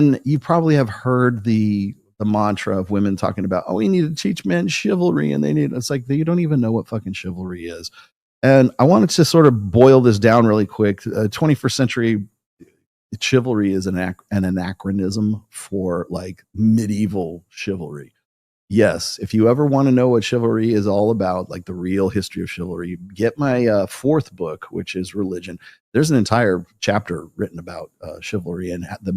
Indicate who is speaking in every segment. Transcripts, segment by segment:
Speaker 1: And you probably have heard the mantra of women talking about, oh, we need to teach men chivalry, and it's like you don't even know what fucking chivalry is. And I wanted to sort of boil this down really quick. 21st century chivalry is an anachronism for like medieval chivalry. Yes, if you ever want to know what chivalry is all about, like the real history of chivalry, get my fourth book, which is Religion. There's an entire chapter written about chivalry and the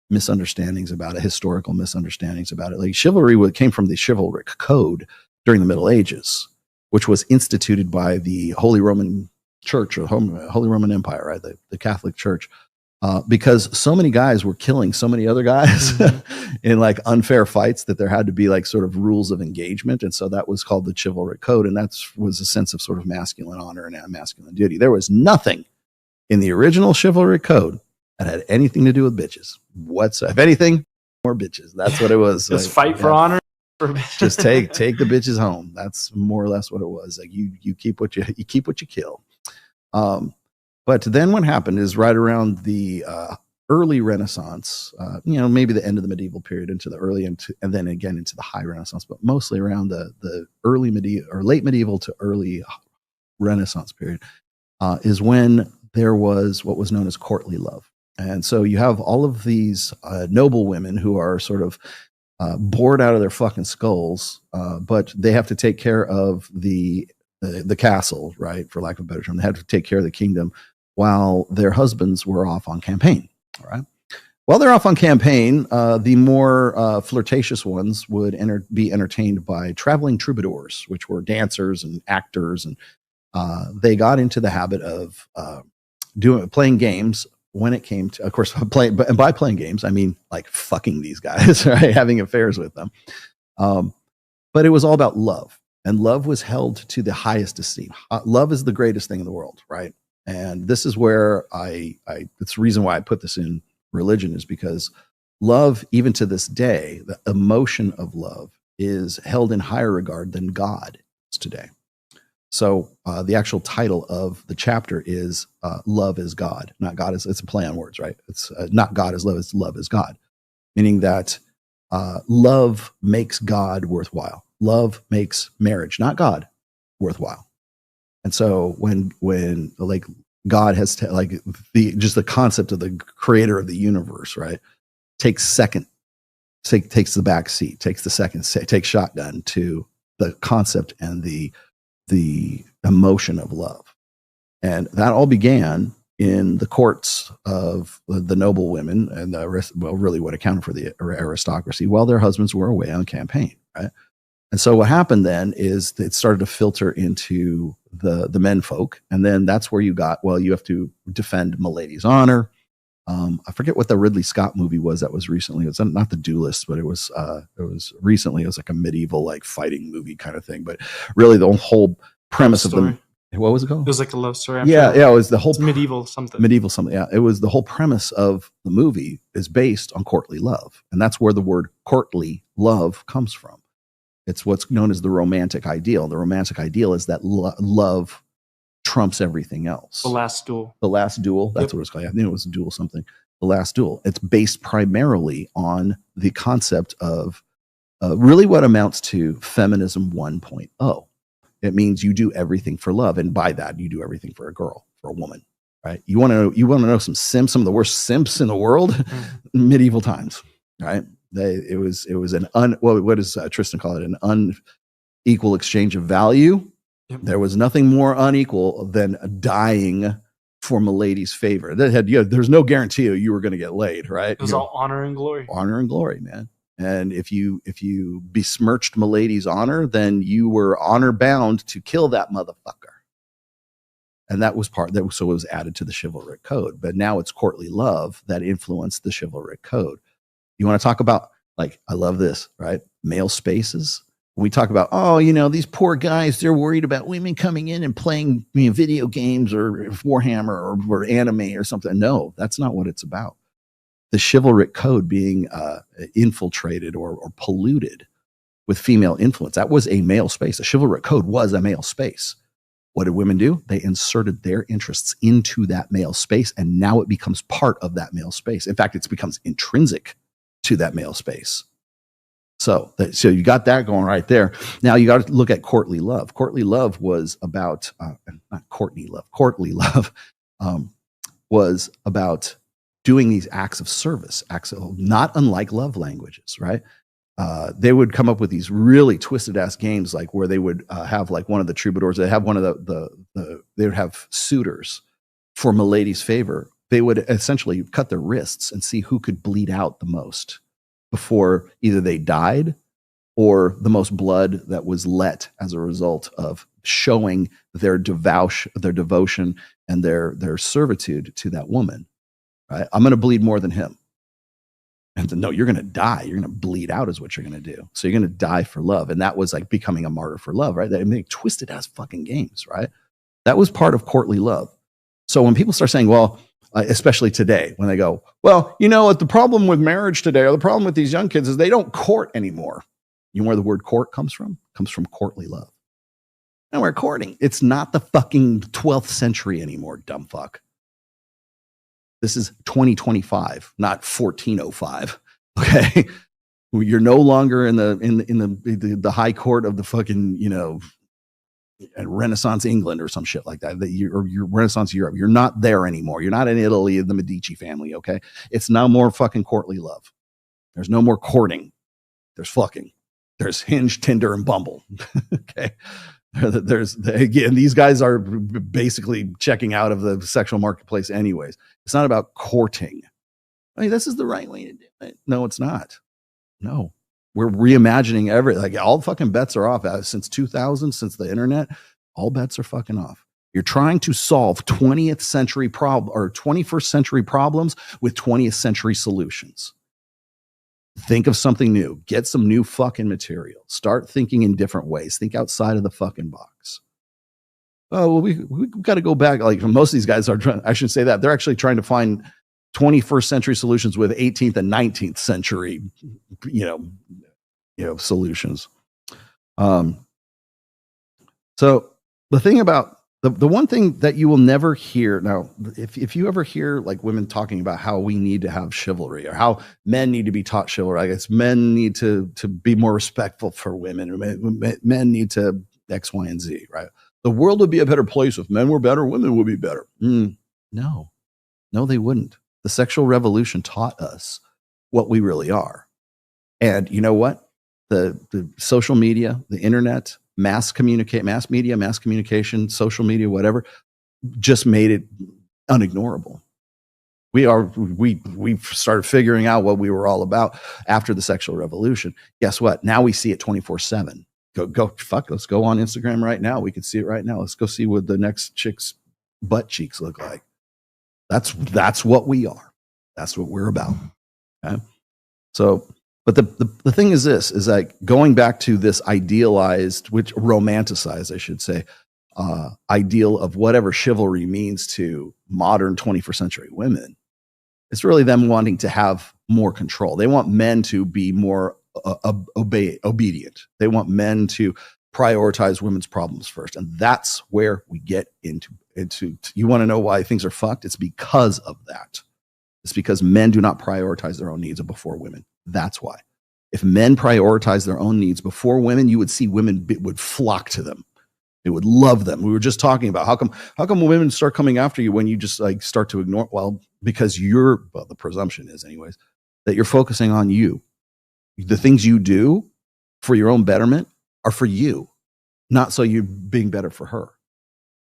Speaker 1: misunderstandings about it, historical misunderstandings about it. Like chivalry came from the chivalric code during the Middle Ages, which was instituted by the Holy Roman Church or Holy Roman Empire, right? The Catholic Church. Because so many guys were killing so many other guys in like unfair fights that there had to be like sort of rules of engagement. And so that was called the chivalric code. And that was a sense of sort of masculine honor and masculine duty. There was nothing in the original chivalric code that had anything to do with bitches. If anything, more bitches. That's what it was.
Speaker 2: Just like, fight for honor.
Speaker 1: Just take the bitches home. That's more or less what it was. Like you keep what you kill. But then what happened is right around the early Renaissance, maybe the end of the medieval period into the early and then again into the high Renaissance, but mostly around the early medieval or late medieval to early Renaissance period is when there was what was known as courtly love. And so you have all of these noble women who are sort of bored out of their fucking skulls, but they have to take care of the castle, right? For lack of a better term, they have to take care of the kingdom while their husbands were off on campaign. All right. While they're off on campaign, the more flirtatious ones would be entertained by traveling troubadours, which were dancers and actors, and they got into the habit of playing games. When it came to, of course, and by playing games, I mean like fucking these guys, right? Having affairs with them. But it was all about love, and love was held to the highest esteem. Love is the greatest thing in the world, right? And this is where it's the reason why I put this in Religion, is because love, even to this day, the emotion of love is held in higher regard than God is today. So the actual title of the chapter is Love is God. Not God is, it's a play on words, right? It's not God is love, it's love is God. Meaning that love makes God worthwhile. Love makes marriage, not God, worthwhile. And so when like God has the concept of the creator of the universe, right, takes the back seat, takes shotgun to the concept and the emotion of love. And that all began in the courts of the noble women and the rest, well, really what accounted for the aristocracy while their husbands were away on campaign, right? And so what happened then is it started to filter into the men folk. And then that's where you have to defend milady's honor. I forget what the Ridley Scott movie was that was recently. It was not The Duelist, but it was recently. It was like a medieval like fighting movie kind of thing. But really the whole premise of the, what was it called?
Speaker 2: It was like a love story.
Speaker 1: Yeah. It was the whole
Speaker 2: medieval something.
Speaker 1: Yeah. It was the whole premise of the movie is based on courtly love. And that's where the word courtly love comes from. It's what's known as the romantic ideal. The romantic ideal is that love trumps everything else.
Speaker 2: The Last Duel.
Speaker 1: That's what it's called. I think it was a duel something. The Last Duel. It's based primarily on the concept of really what amounts to feminism 1.0. It means you do everything for love, and by that you do everything for a girl, for a woman, right? You want to know some of the worst simps in the world, medieval times, right? It was what does Tristan call it? An unequal exchange of value. Yep. There was nothing more unequal than dying for milady's favor. There's no guarantee you were going to get laid, right?
Speaker 2: It was all honor and glory.
Speaker 1: Honor and glory, man. And if you besmirched milady's honor, then you were honor bound to kill that motherfucker. And that was so it was added to the chivalric code. But now it's courtly love that influenced the chivalric code. You want to talk about, like, I love this, right? Male spaces. We talk about, these poor guys, they're worried about women coming in and playing video games or Warhammer or anime or something. No, that's not what it's about. The chivalric code being infiltrated or polluted with female influence. That was a male space. The chivalric code was a male space. What did women do? They inserted their interests into that male space, and now it becomes part of that male space. In fact, it becomes intrinsic to that male space. So you got that going right there. Now you got to look at courtly love. Courtly love was about, not Courtney love, courtly love was about doing these acts of service, not unlike love languages, right? They would come up with these really twisted ass games, like where they would have like one of the troubadours. They have one of they would have suitors for milady's favor. They would essentially cut their wrists and see who could bleed out the most before either they died or the most blood that was let as a result of showing their devotion and their servitude to that woman. Right? I'm going to bleed more than him. And no, you're going to die. You're going to bleed out is what you're going to do. So you're going to die for love. And that was like becoming a martyr for love, right? They twisted ass fucking games, right? That was part of courtly love. So when people start saying, well, especially today, when they go, well, you know what, the problem with marriage today, or the problem with these young kids is they don't court anymore. You know where the word court comes from? It comes from courtly love. And we're courting. It's not the fucking 12th century anymore, dumb fuck. This is 2025, not 1405. Okay, you're no longer in the high court of the fucking Renaissance England or some shit like that. Or your Renaissance Europe. You're not there anymore. You're not in Italy, the Medici family. Okay, it's now more fucking courtly love. There's no more courting. There's fucking. There's Hinge, Tinder, and Bumble. Okay. Again, these guys are basically checking out of the sexual marketplace anyways. It's not about courting. I mean, this is the right way to do it. No, it's not. No, we're reimagining everything. Like all fucking bets are off. Since 2000, since the internet, all bets are fucking off. You're trying to solve 20th century or 21st century problems with 20th century solutions. Think of something new. Get some new fucking material. Start thinking in different ways. Think outside of the fucking box. Oh, well, we got to go back. Like most of these guys are trying, I should say that they're actually trying to find 21st century solutions with 18th and 19th century, solutions. So the thing about the one thing that you will never hear now, if you ever hear like women talking about how we need to have chivalry or how men need to be taught chivalry, I guess men need to be more respectful for women, or men need to X, Y, and Z, right? The world would be a better place if men were better, women would be better. No, they wouldn't. The sexual revolution taught us what we really are. And you know what? The social media, the internet, mass media, mass communication, social media, whatever, just made it unignorable. We've started figuring out what we were all about after the sexual revolution. Guess what? Now we see it 24/7. Let's go on Instagram right now. We can see it right now. Let's go see what the next chick's butt cheeks look like. That's what we are. That's what we're about. Okay? So, but the thing is this, is like going back to this idealized, which romanticized, I should say, ideal of whatever chivalry means to modern 21st century women. It's really them wanting to have more control. They want men to be more obedient. They want men to prioritize women's problems first. And that's where we get into you want to know why things are fucked? It's because of that. It's because men do not prioritize their own needs before women. That's why. If men prioritize their own needs before women, you would see women would flock to them. They would love them. We were just talking about how come women start coming after you when you just like start to ignore? Well, because the presumption is anyways, that you're focusing on you. The things you do for your own betterment are for you, not so you're being better for her.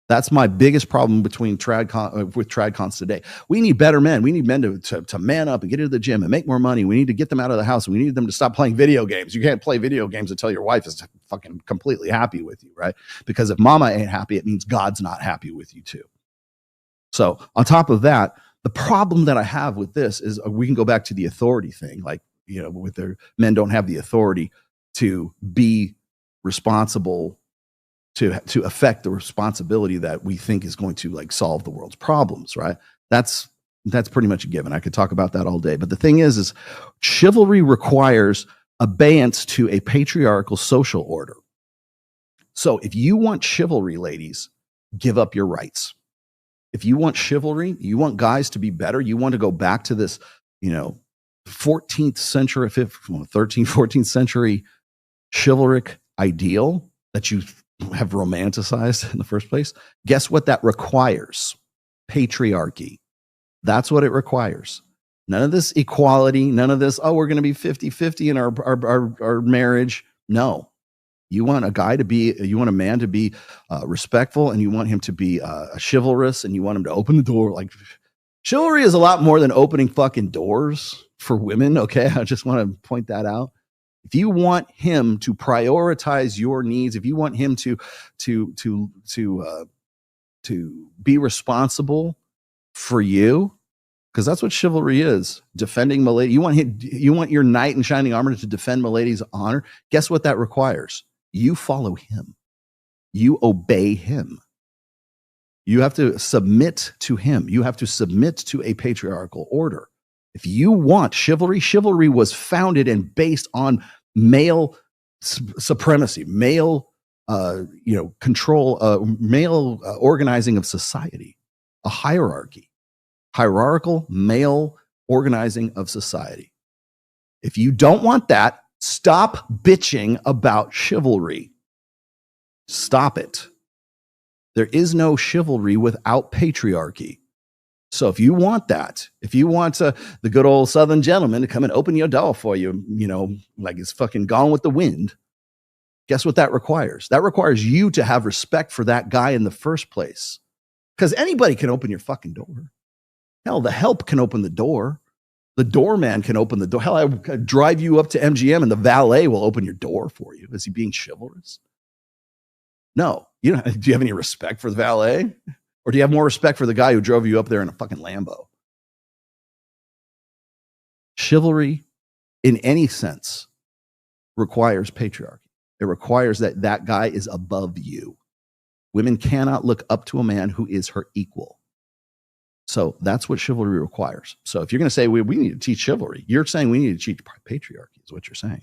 Speaker 1: That's my biggest problem with tradcons today. We need better men. We need men to man up and get into the gym and make more money. We need to get them out of the house. We need them to stop playing video games. You can't play video games until your wife is fucking completely happy with you, right? Because if mama ain't happy, it means God's not happy with you too. So on top of that, the problem that I have with this is we can go back to the authority thing. Like, with their men don't have the authority to be responsible to affect the responsibility that we think is going to like solve the world's problems, right? That's pretty much a given. I could talk about that all day. But the thing is chivalry requires abeyance to a patriarchal social order. So if you want chivalry, ladies, give up your rights. If you want chivalry, you want guys to be better, you want to go back to this, 14th century, 13th, 14th century chivalric ideal that you have romanticized in the first place, guess what that requires? Patriarchy. That's what it requires. None of this equality, none of this, we're going to be 50-50 in our marriage. No. You want a man to be respectful, and you want him to be chivalrous, and you want him to open the door. Like, chivalry is a lot more than opening fucking doors for women. Okay. I just want to point that out. If you want him to prioritize your needs, if you want him to be responsible for you, because that's what chivalry is, defending milady. You want your knight in shining armor to defend milady's honor. Guess what that requires? You follow him. You obey him. You have to submit to him. You have to submit to a patriarchal order. If you want chivalry, chivalry was founded and based on male supremacy, male control, male organizing of society, a hierarchical male organizing of society. If you don't want that, stop bitching about chivalry. Stop it. There is no chivalry without patriarchy. So if you want that, if you want the good old Southern gentleman to come and open your door for you, like it's fucking Gone with the Wind, guess what that requires? That requires you to have respect for that guy in the first place. Because anybody can open your fucking door. Hell, the help can open the door. The doorman can open the door. Hell, I drive you up to MGM and the valet will open your door for you. Is he being chivalrous? No. Do you have any respect for the valet? Or do you have more respect for the guy who drove you up there in a fucking Lambo? Chivalry, in any sense, requires patriarchy. It requires that guy is above you. Women cannot look up to a man who is her equal. So that's what chivalry requires. So if you're going to say we need to teach chivalry, you're saying we need to teach patriarchy, is what you're saying.